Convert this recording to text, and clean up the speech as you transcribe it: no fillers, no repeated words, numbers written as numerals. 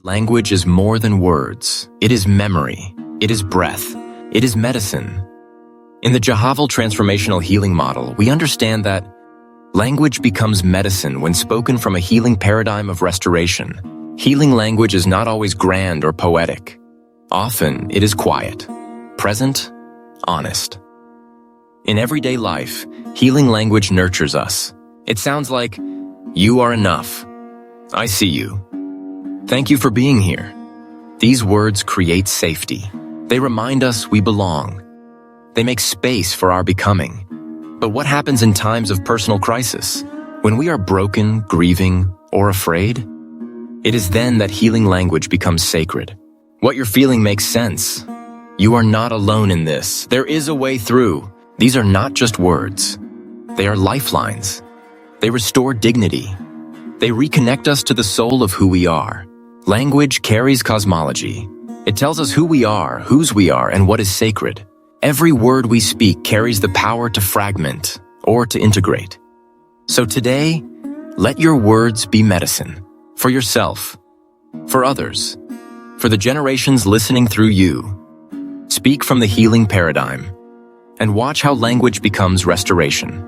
Language is more than words. It is memory. It is breath. It is medicine. In the Jahavel transformational healing model, we understand that language becomes medicine when spoken from a healing paradigm of restoration. Healing language is not always grand or poetic. Often, it is quiet, present, honest. In everyday life, healing language nurtures us. It sounds like, "You are enough. I see you. Thank you for being here." These words create safety. They remind us we belong. They make space for our becoming. But what happens in times of personal crisis? When we are broken, grieving, or afraid? It is then that healing language becomes sacred. What you're feeling makes sense. You are not alone in this. There is a way through. These are not just words. They are lifelines. They restore dignity. They reconnect us to the soul of who we are. Language carries cosmology. It tells us who we are, whose we are, and what is sacred. Every word we speak carries the power to fragment or to integrate. So today, let your words be medicine. For yourself, for others, for the generations listening through you. Speak from the healing paradigm and watch how language becomes restoration.